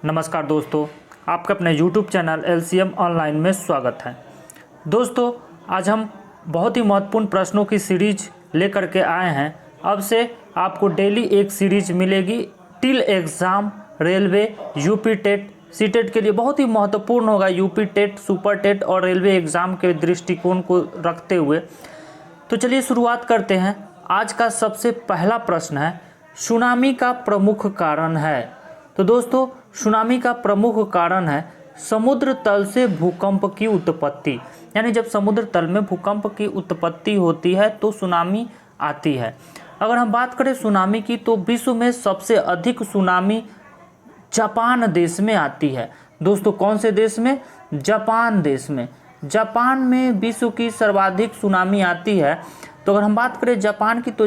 नमस्कार दोस्तों, आपका अपने YouTube चैनल LCM ऑनलाइन में स्वागत है। दोस्तों, आज हम बहुत ही महत्वपूर्ण प्रश्नों की सीरीज लेकर के आए हैं। अब से आपको डेली एक सीरीज मिलेगी till exam, railway, UP TET, CTET के लिए बहुत ही महत्वपूर्ण होगा। यूपी टेट, सुपर टेट और रेलवे एग्ज़ाम के दृष्टिकोण को रखते हुए तो चलिए शुरुआत करते हैं। आज का सबसे पहला प्रश्न है, सुनामी का प्रमुख कारण है। तो दोस्तों, सुनामी का प्रमुख कारण है समुद्र तल से भूकंप की उत्पत्ति। यानी जब समुद्र तल में भूकंप की उत्पत्ति होती है तो सुनामी आती है। अगर हम बात करें सुनामी की, तो विश्व में सबसे अधिक सुनामी जापान देश में आती है। दोस्तों, कौन से देश में? जापान देश में। जापान में विश्व की सर्वाधिक सुनामी आती है। तो अगर हम बात करें जापान की, तो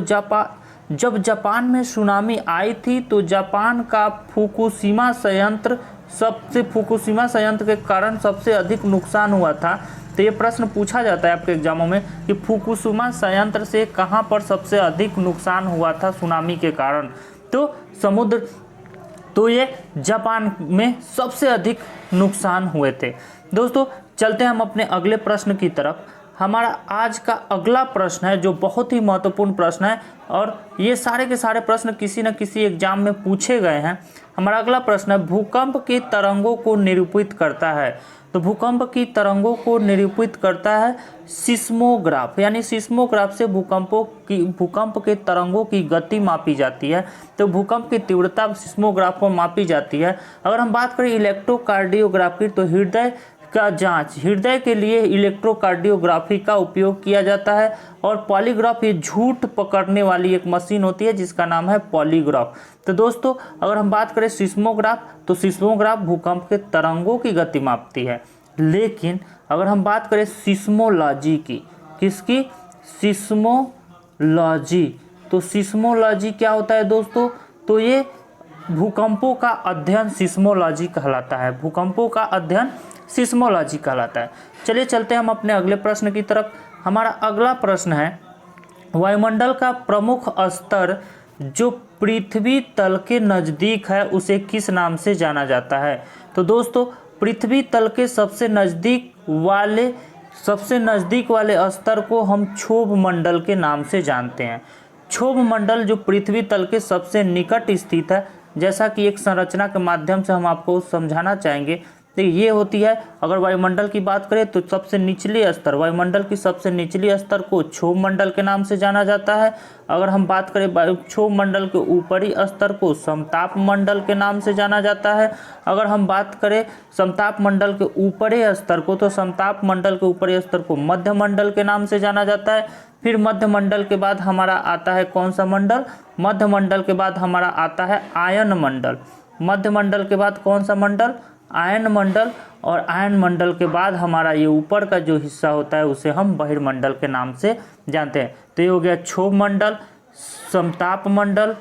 जब जापान में सुनामी आई थी तो जापान का फुकुशिमा संयंत्र के कारण सबसे अधिक नुकसान हुआ था। तो ये प्रश्न पूछा जाता है आपके एग्जामों में कि फुकुशिमा संयंत्र से कहाँ पर सबसे अधिक नुकसान हुआ था सुनामी के कारण। तो ये जापान में सबसे अधिक नुकसान हुए थे। दोस्तों, चलते हैं हम अपने अगले प्रश्न की तरफ। हमारा आज का अगला प्रश्न है जो बहुत ही महत्वपूर्ण प्रश्न है और ये सारे के सारे प्रश्न किसी न किसी एग्जाम में पूछे गए हैं। हमारा अगला प्रश्न है, भूकंप की तरंगों को निरूपित करता है। तो भूकंप की तरंगों को निरूपित करता है सिस्मोग्राफ। यानी सिस्मोग्राफ से भूकंप के तरंगों की गति मापी जाती है। तो भूकंप की तीव्रता सिस्मोग्राफ पर मापी जाती है। अगर हम बात करें इलेक्ट्रोकार्डियोग्राफी, तो हृदय के लिए इलेक्ट्रोकार्डियोग्राफी का उपयोग किया जाता है। और पॉलीग्राफ ये झूठ पकड़ने वाली एक मशीन होती है जिसका नाम है पॉलीग्राफ। तो दोस्तों, अगर हम बात करें सिस्मोग्राफ, तो सिस्मोग्राफ भूकंप के तरंगों की गति मापती है। लेकिन अगर हम बात करें सिस्मोलॉजी की, किसकी? सिस्मोलॉजी। तो सिस्मोलॉजी क्या होता है दोस्तों? तो ये भूकंपों का अध्ययन सिस्मोलॉजी कहलाता है। भूकंपों का अध्ययन सिस्मोलॉजी कहलाता है। चलिए चलते हैं हम अपने अगले प्रश्न की तरफ। हमारा अगला प्रश्न है, वायुमंडल का प्रमुख स्तर जो पृथ्वी तल के नज़दीक है उसे किस नाम से जाना जाता है? तो दोस्तों, पृथ्वी तल के सबसे नज़दीक वाले स्तर को हम क्षोभ मंडल के नाम से जानते हैं। क्षोभ मंडल जो पृथ्वी तल के सबसे निकट स्थित है, जैसा कि एक संरचना के माध्यम से हम आपको समझाना चाहेंगे। तो ये होती है, अगर वायुमंडल की बात करें तो सबसे निचले स्तर, वायुमंडल की सबसे निचले स्तर को क्षोभ मंडल के नाम से जाना जाता है। अगर हम बात करें क्षोभ मंडल के ऊपरी स्तर को समताप मंडल के नाम से जाना जाता है। अगर हम बात करें समताप मंडल के ऊपरी स्तर को, तो समताप मंडल के ऊपरी स्तर को मध्य मंडल के नाम से जाना जाता है। फिर मध्य मंडल के बाद हमारा आता है कौन सा मंडल? मध्य मंडल के बाद हमारा आता है आयन मंडल। मध्य मंडल के बाद कौन सा मंडल? आयन मंडल। और आयन मंडल के बाद हमारा ये ऊपर का जो हिस्सा होता है उसे हम बहिर्मंडल के नाम से जानते हैं। तो ये हो गया क्षोभ मंडल, समताप मंडल,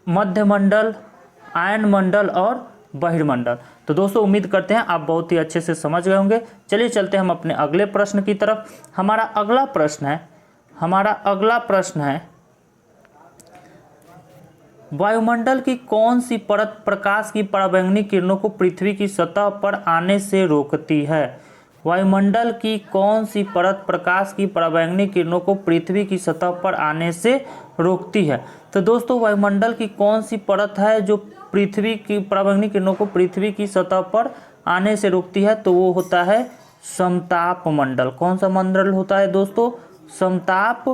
मध्य मंडल, आयन मंडल और बहिर्मंडल। तो दोस्तों, उम्मीद करते हैं आप बहुत ही अच्छे से समझ गए होंगे। चलिए चलते हैं हम अपने अगले प्रश्न की तरफ। हमारा अगला प्रश्न है, वायुमंडल की कौन सी परत प्रकाश की पराबैंगनी किरणों को पृथ्वी की सतह पर आने से रोकती है? वायुमंडल की कौन सी परत प्रकाश की पराबैंगनी किरणों को पृथ्वी की सतह पर आने से रोकती है? तो दोस्तों, वायुमंडल की कौन सी परत है जो पृथ्वी की पराबैंगनी किरणों को पृथ्वी की सतह पर आने से रोकती है? तो वो होता है समताप मंडल। कौन सा मंडल होता है दोस्तों? समताप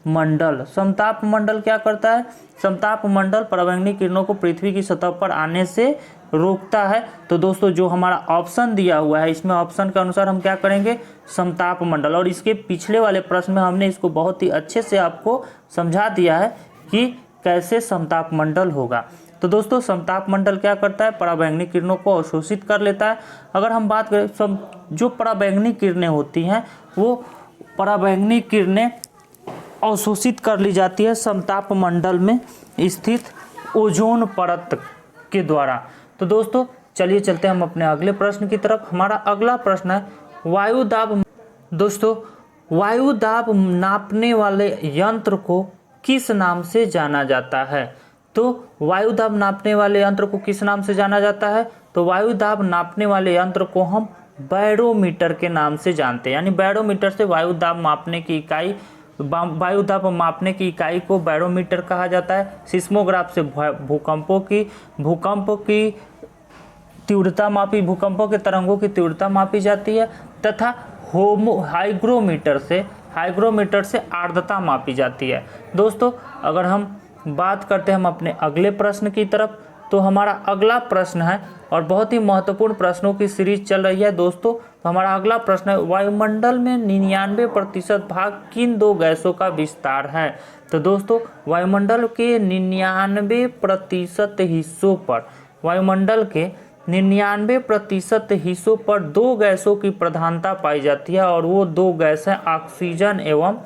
मंडल। समताप मंडल क्या करता है? समताप मंडल पराबैंगनी किरणों को पृथ्वी की सतह पर आने से रोकता है। तो दोस्तों, जो हमारा ऑप्शन दिया हुआ है, इसमें ऑप्शन के अनुसार हम क्या करेंगे? समताप मंडल। और इसके पिछले वाले प्रश्न में हमने इसको बहुत ही अच्छे से आपको समझा दिया है कि कैसे समताप मंडल होगा। तो दोस्तों, समताप मंडल क्या करता है? पराबैंगनी किरणों को अवशोषित कर लेता है। अगर हम बात करें जो पराबैंगनी किरणें होती हैं, वो पराबैंगनी किरणें अवशोषित कर ली जाती है समताप मंडल में स्थित ओजोन परत के द्वारा। तो दोस्तों, चलिए चलते हैं हम अपने अगले प्रश्न की तरफ। हमारा अगला प्रश्न है, वायु दाब। दोस्तों, वायु दाब नापने वाले यंत्र को किस नाम से जाना जाता है? तो वायु दाब नापने वाले यंत्र को किस नाम से जाना जाता है? तो वायु दाब नापने वाले यंत्र को हम बैरोमीटर के नाम से जानते हैं। यानी बैरोमीटर से वायु दाब मापने की इकाई, वायु दाब मापने की इकाई को बैरोमीटर कहा जाता है। सिस्मोग्राफ से भूकंप की तीव्रता मापी, भूकंपों के तरंगों की तीव्रता मापी जाती है। तथा हाइग्रोमीटर से आर्द्रता मापी जाती है। दोस्तों अगर हम बात करते हैं हम अपने अगले प्रश्न की तरफ, तो हमारा अगला प्रश्न है, और बहुत ही महत्वपूर्ण प्रश्नों की सीरीज चल रही है दोस्तों। तो हमारा अगला प्रश्न है, वायुमंडल में 99% भाग किन दो गैसों का विस्तार है। तो दोस्तों वायुमंडल के 99% हिस्सों पर, वायुमंडल के 99% हिस्सों पर दो गैसों की प्रधानता पाई जाती है, और वो दो गैस हैं ऑक्सीजन एवं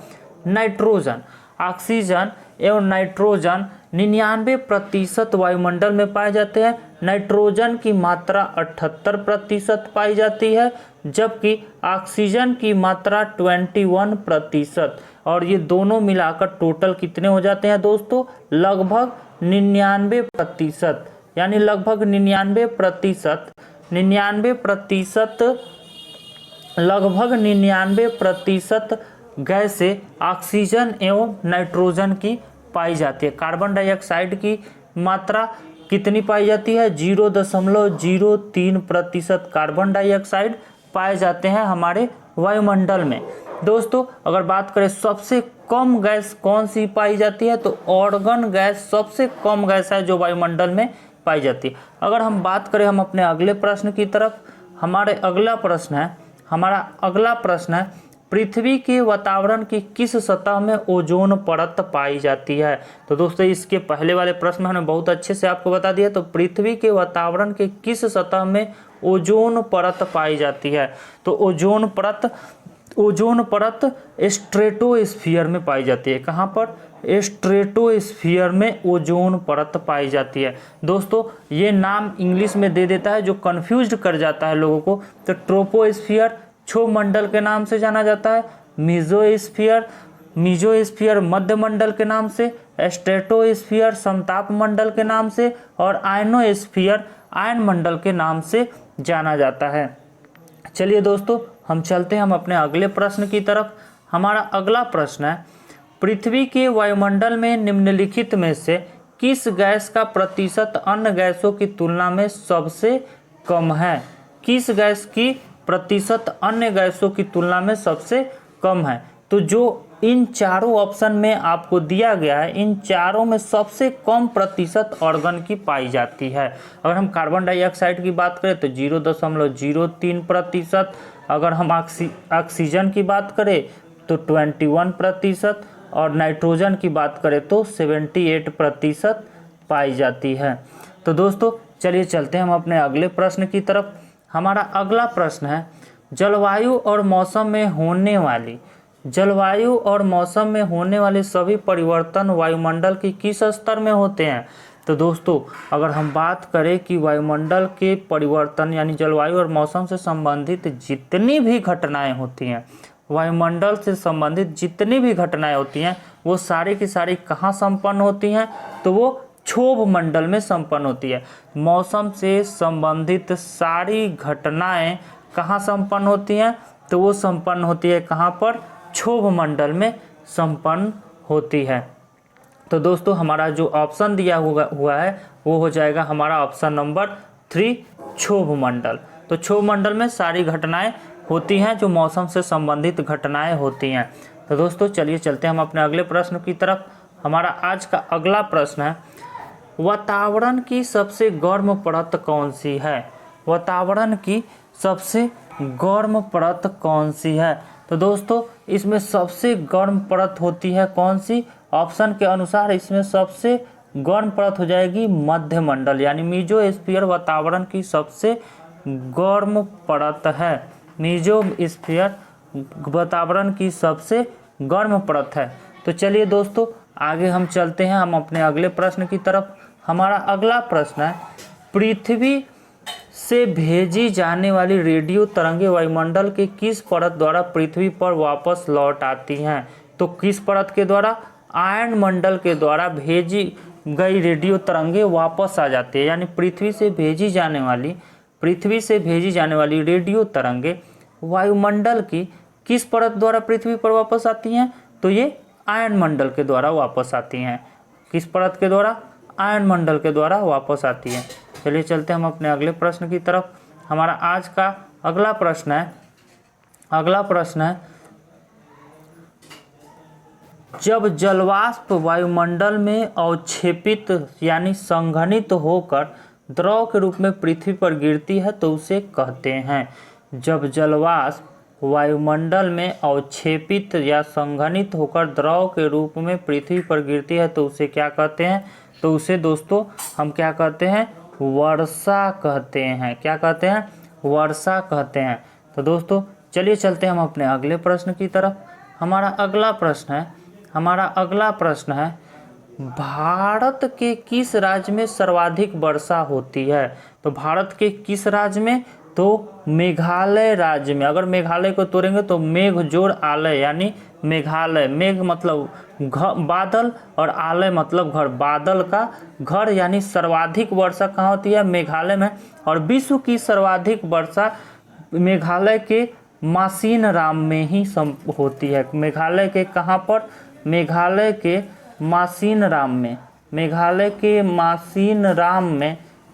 नाइट्रोजन। ऑक्सीजन एवं नाइट्रोजन 99% वायुमंडल में पाए जाते हैं। नाइट्रोजन की मात्रा 78% पाई जाती है, जबकि ऑक्सीजन की मात्रा 21%। और ये दोनों मिलाकर टोटल कितने हो जाते हैं दोस्तों, लगभग 99%। यानी लगभग 99% गैसें ऑक्सीजन एवं नाइट्रोजन की पाई जाती है। कार्बन डाइऑक्साइड की मात्रा कितनी पाई जाती है, 0.03% कार्बन डाइऑक्साइड पाए जाते हैं हमारे वायुमंडल में। दोस्तों अगर बात करें सबसे कम गैस कौन सी पाई जाती है, तो ऑर्गन गैस सबसे कम गैस है जो वायुमंडल में पाई जाती है। अगर हम बात करें हम अपने अगले प्रश्न की तरफ, हमारा अगला प्रश्न है पृथ्वी के वातावरण की किस सतह में ओजोन परत पाई जाती है। तो दोस्तों इसके पहले वाले प्रश्न हमने बहुत अच्छे से आपको बता दिया। तो पृथ्वी के वातावरण के किस सतह में ओजोन परत पाई जाती है, तो ओजोन परत स्ट्रेटोस्फीयर में पाई जाती है। कहाँ पर, स्ट्रेटोस्फीयर में ओजोन परत पाई जाती है। दोस्तों ये नाम इंग्लिश में दे देता है जो कंफ्यूज कर जाता है लोगों को। तो ट्रोपोस्फीयर क्षोभमंडल के नाम से जाना जाता है, मीजोस्फीयर मध्य मंडल के नाम से, स्ट्रेटोस्फीयर समताप मंडल के नाम से, और आयनोस्फीयर आयन मंडल के नाम से जाना जाता है। चलिए दोस्तों हम चलते हैं हम अपने अगले प्रश्न की तरफ। हमारा अगला प्रश्न है, पृथ्वी के वायुमंडल में निम्नलिखित में से किस गैस का प्रतिशत अन्य गैसों की तुलना में सबसे कम है। किस गैस की प्रतिशत अन्य गैसों की तुलना में सबसे कम है। तो जो इन चारों ऑप्शन में आपको दिया गया है, इन चारों में सबसे कम प्रतिशत ऑर्गन की पाई जाती है। अगर हम कार्बन डाइऑक्साइड की बात करें तो 0.03%, अगर हम ऑक्सीजन की बात करें तो 21%, और नाइट्रोजन की बात करें तो 78% पाई जाती है। तो दोस्तों चलिए चलते हैं हम अपने अगले प्रश्न की तरफ। हमारा अगला प्रश्न है, जलवायु और मौसम में होने वाले सभी परिवर्तन वायुमंडल के किस स्तर में होते हैं। तो दोस्तों अगर हम बात करें कि वायुमंडल के परिवर्तन यानी जलवायु और मौसम से संबंधित जितनी भी घटनाएं होती हैं, वायुमंडल से संबंधित जितनी भी घटनाएं होती हैं वो सारी की सारी कहाँ संपन्न होती हैं, तो वो क्षोभ मंडल में संपन्न होती है। मौसम से संबंधित सारी घटनाएं कहाँ संपन्न होती हैं, तो वो संपन्न होती है कहाँ पर, क्षोभ मंडल में संपन्न होती है। तो दोस्तों हमारा जो ऑप्शन दिया हुआ है वो हो जाएगा हमारा ऑप्शन नंबर 3 क्षोभ मंडल। तो क्षोभ मंडल में सारी घटनाएं होती हैं जो मौसम से संबंधित घटनाएं होती हैं। तो दोस्तों चलिए चलते हैं हम अपने अगले प्रश्न की तरफ। हमारा आज का अगला प्रश्न है, वातावरण की सबसे गर्म परत कौन सी है। वातावरण की सबसे गर्म परत कौन सी है। तो दोस्तों इसमें सबसे गर्म परत होती है कौन सी, ऑप्शन के अनुसार इसमें सबसे गर्म परत हो जाएगी मध्य मंडल, यानी मीजोस्फीयर वातावरण की सबसे गर्म परत है। मीजोस्फीयर वातावरण की सबसे गर्म परत है। तो चलिए दोस्तों आगे हम चलते हैं हम अपने अगले प्रश्न की तरफ। हमारा अगला प्रश्न है, पृथ्वी से भेजी जाने वाली रेडियो तरंगे वायुमंडल के किस परत द्वारा पृथ्वी पर वापस लौट आती हैं। तो किस परत के द्वारा, आयन मंडल के द्वारा भेजी गई रेडियो तरंगे वापस आ जाती है। यानी पृथ्वी से भेजी जाने वाली पृथ्वी से भेजी जाने वाली रेडियो तरंगे वायुमंडल की किस परत द्वारा पृथ्वी पर वापस आती हैं? तो ये आयन मंडल के द्वारा वापस आती हैं। किस परत के द्वारा? आयन मंडल के द्वारा वापस आती हैं। चलिए चलते हैं हम अपने अगले प्रश्न की तरफ। हमारा आज का अगला प्रश्न है जब जलवाष्प वायुमंडल में अवक्षेपित यानी संघनित होकर द्रव के रूप में पृथ्वी पर गिरती है तो उसे कहते हैं। जब जलवाष्प वायुमंडल में अवक्षेपित या संघनित होकर द्रव के रूप में पृथ्वी पर गिरती है तो उसे क्या कहते हैं? तो उसे दोस्तों हम क्या कहते हैं? वर्षा कहते हैं। क्या कहते हैं? वर्षा कहते हैं। तो दोस्तों चलिए चलते हैं हम अपने अगले प्रश्न की तरफ। हमारा अगला प्रश्न है भारत के किस राज्य में सर्वाधिक वर्षा होती है? तो भारत के किस राज्य में? तो मेघालय राज्य में। अगर मेघालय को तोड़ेंगे तो मेघ जोड़ आलय यानी मेघालय। मेघ मतलब बादल और आलय मतलब घर। बादल का घर यानी सर्वाधिक वर्षा कहाँ होती है? मेघालय में। और विश्व की सर्वाधिक वर्षा मेघालय के मासिनराम में ही होती है। मेघालय के कहाँ पर? मेघालय के मासिनराम में।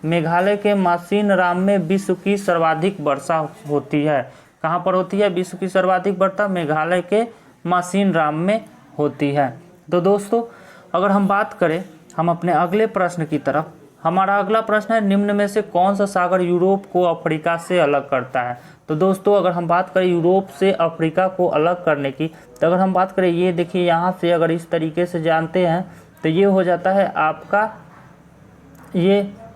मेघालय के मासिनराम में विश्व की सर्वाधिक वर्षा होती है। कहाँ पर होती है विश्व की सर्वाधिक वर्षा? मेघालय के मासिनराम में होती है। तो दोस्तों अगर हम बात करें हम अपने अगले प्रश्न की तरफ। हमारा अगला प्रश्न है निम्न में से कौन सा सागर यूरोप को अफ्रीका से अलग करता है? तो दोस्तों अगर हम बात करें यूरोप से अफ्रीका को अलग करने की, तो अगर हम बात करें ये देखिए यहाँ से अगर इस तरीके से जानते हैं तो ये हो जाता है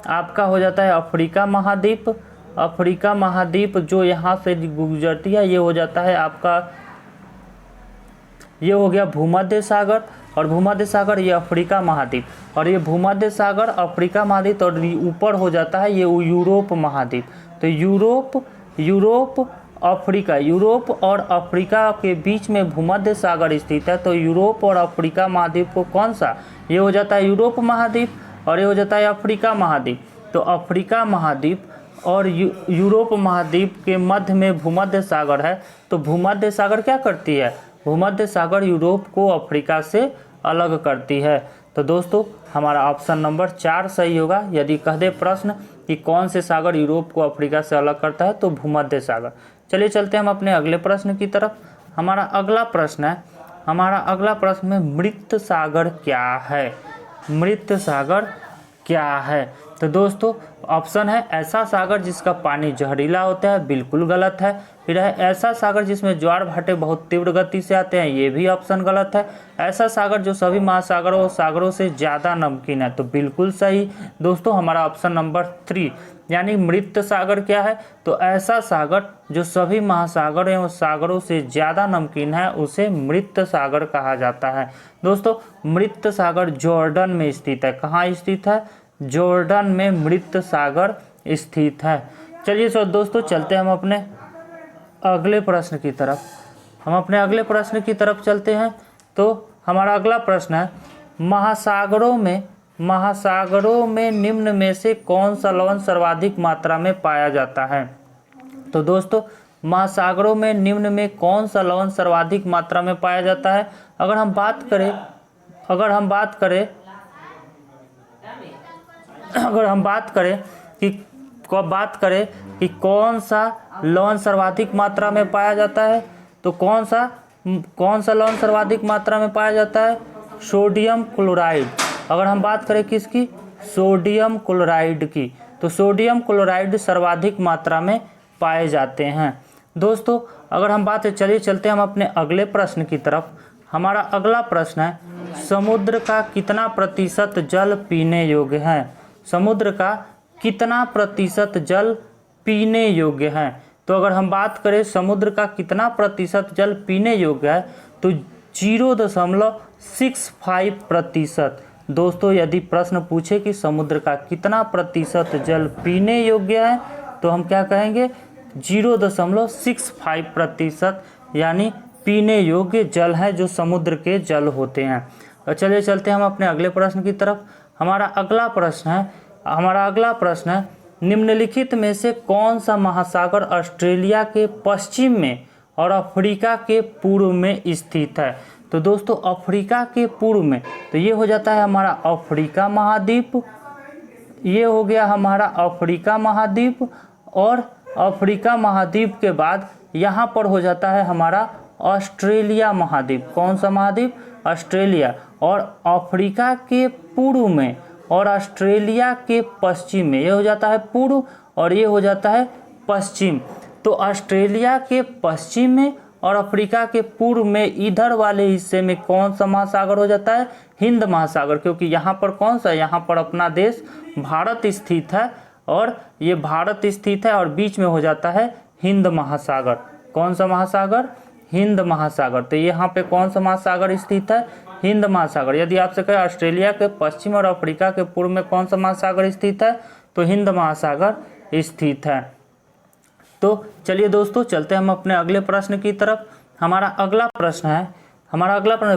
आपका हो जाता है अफ्रीका महाद्वीप। अफ्रीका महाद्वीप जो यहाँ से गुजरती है ये हो जाता है आपका, ये हो गया भूमध्य सागर। और भूमध्य सागर ये अफ्रीका महाद्वीप, और ये भूमध्य सागर अफ्रीका महाद्वीप, और ऊपर हो जाता है ये यूरोप महाद्वीप। तो यूरोप और अफ्रीका के बीच में भूमध्य सागर स्थित है। तो यूरोप और अफ्रीका महाद्वीप को कौन सा? ये हो जाता है यूरोप महाद्वीप, और ये हो जाता है अफ्रीका महाद्वीप। तो अफ्रीका महाद्वीप और यूरोप महाद्वीप के मध्य में भूमध्य सागर है। तो भूमध्य सागर क्या करती है? भूमध्य सागर यूरोप को अफ्रीका से अलग करती है। तो दोस्तों हमारा ऑप्शन नंबर 4 सही होगा। यदि कह दे प्रश्न कि कौन से सागर यूरोप को अफ्रीका से अलग करता है तो भूमध्य सागर। चलिए चलते हैं हम अपने अगले प्रश्न की तरफ। हमारा अगला प्रश्न में मृत सागर क्या है? मृत सागर क्या है? तो दोस्तों ऑप्शन है ऐसा सागर जिसका पानी जहरीला होता है, बिल्कुल गलत है। फिर है ऐसा सागर जिसमें ज्वार भाटे बहुत तीव्र गति से आते हैं, ये भी ऑप्शन गलत है। ऐसा सागर जो सभी महासागरों सागरों से ज़्यादा नमकीन है, तो बिल्कुल सही दोस्तों हमारा ऑप्शन नंबर 3 यानी मृत सागर क्या है? तो ऐसा सागर जो सभी महासागर एवं सागरों से ज़्यादा नमकीन है उसे मृत सागर कहा जाता है। दोस्तों मृत सागर जॉर्डन में स्थित है। कहाँ स्थित है? जॉर्डन में मृत सागर स्थित है। चलिए सो दोस्तों चलते हैं हम अपने अगले प्रश्न की तरफ चलते हैं। तो हमारा अगला प्रश्न है महासागरों में निम्न में से कौन सा लवण सर्वाधिक मात्रा में पाया जाता है? तो दोस्तों महासागरों में निम्न में कौन सा लवण सर्वाधिक मात्रा में पाया जाता है? अगर हम बात करें कि कौन सा लवण सर्वाधिक मात्रा में पाया जाता है, तो कौन सा लवण सर्वाधिक मात्रा में पाया जाता है? Sodium chloride. अगर हम बात करें किसकी? सोडियम क्लोराइड की, तो सोडियम क्लोराइड सर्वाधिक मात्रा में पाए जाते हैं। दोस्तों अगर हम चलते हैं हम अपने अगले प्रश्न की तरफ। हमारा अगला प्रश्न है समुद्र का कितना प्रतिशत जल पीने योग्य है? समुद्र का कितना प्रतिशत जल पीने योग्य है? तो अगर हम बात करें समुद्र का कितना प्रतिशत जल पीने योग्य है तो 0.65%। दोस्तों यदि प्रश्न पूछे कि समुद्र का कितना प्रतिशत जल पीने योग्य है तो हम क्या कहेंगे? 0.65% यानी पीने योग्य जल है जो समुद्र के जल होते हैं। और चलिए चलते हैं हम अपने अगले प्रश्न की तरफ। हमारा अगला प्रश्न है निम्नलिखित में से कौन सा महासागर ऑस्ट्रेलिया के पश्चिम में और अफ्रीका के पूर्व में स्थित है? तो दोस्तों अफ्रीका के पूर्व में तो ये हो जाता है हमारा अफ्रीका महाद्वीप, ये हो गया हमारा अफ्रीका महाद्वीप, और अफ्रीका महाद्वीप के बाद यहाँ पर हो जाता है हमारा ऑस्ट्रेलिया महाद्वीप। कौन सा महाद्वीप? ऑस्ट्रेलिया। और अफ्रीका के पूर्व में और ऑस्ट्रेलिया के पश्चिम में, ये हो जाता है पूर्व और ये हो जाता है पश्चिम। तो ऑस्ट्रेलिया के पश्चिम में और अफ्रीका के पूर्व में इधर वाले हिस्से में कौन सा महासागर हो जाता है? हिंद महासागर, क्योंकि यहाँ पर कौन सा, यहाँ पर अपना देश भारत स्थित है और ये भारत स्थित है और बीच में हो जाता है हिंद महासागर। कौन सा महासागर? हिंद महासागर। तो यहाँ पे कौन सा महासागर स्थित है? हिंद महासागर। यदि आपसे कहे ऑस्ट्रेलिया के पश्चिम और अफ्रीका के पूर्व में कौन सा महासागर स्थित है, तो हिंद महासागर स्थित है। तो चलिए दोस्तों चलते हैं हम अपने अगले प्रश्न की तरफ। हमारा अगला प्रश्न है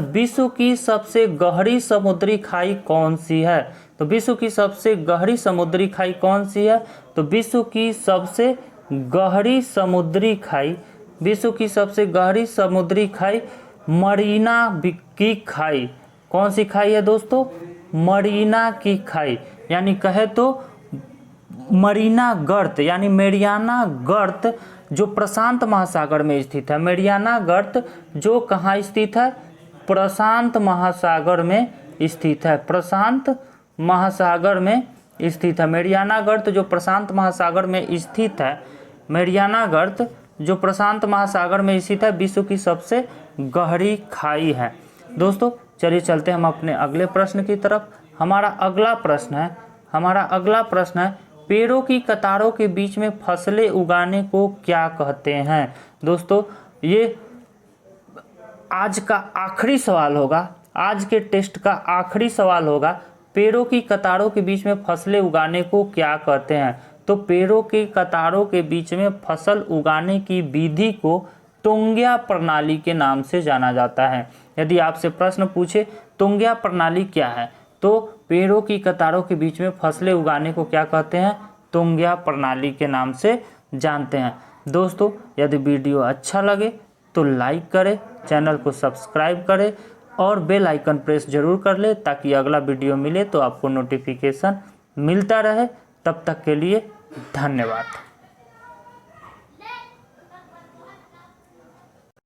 विश्व की सबसे गहरी समुद्री खाई कौन सी है? तो विश्व की सबसे गहरी समुद्री खाई कौन सी है? तो विश्व की सबसे गहरी समुद्री खाई मरीना की खाई। कौन सी खाई है दोस्तों? मरीना की खाई, यानी कहे तो मरीना गर्त यानी मेरियाना गर्त जो प्रशांत महासागर में स्थित है। मेरियाना गर्त जो कहाँ स्थित है? प्रशांत महासागर में स्थित है। प्रशांत महासागर में स्थित है मेरियाना गर्त जो प्रशांत महासागर में स्थित है। मेरियाना गर्त जो प्रशांत महासागर में स्थित है, विश्व की सबसे गहरी खाई है। दोस्तों चलिए चलते हैं हम अपने अगले प्रश्न की तरफ। हमारा अगला प्रश्न है पेड़ों की कतारों के बीच में फसलें उगाने को क्या कहते हैं? दोस्तों ये आज का आखिरी सवाल होगा, आज के टेस्ट का आखिरी सवाल होगा। पेड़ों की कतारों के बीच में फसलें उगाने को क्या कहते हैं? तो पेड़ों की कतारों के बीच में फसल उगाने की विधि को तोंग्या प्रणाली के नाम से जाना जाता है। यदि आपसे प्रश्न पूछे तोंग्या प्रणाली क्या है, तो पेड़ों की कतारों के बीच में फसलें उगाने को क्या कहते हैं? तोंग्या प्रणाली के नाम से जानते हैं। दोस्तों यदि वीडियो अच्छा लगे तो लाइक करें, चैनल को सब्सक्राइब करें और बेल आइकन प्रेस जरूर कर ले ताकि अगला वीडियो मिले तो आपको नोटिफिकेशन मिलता रहे। तब तक के लिए धन्यवाद।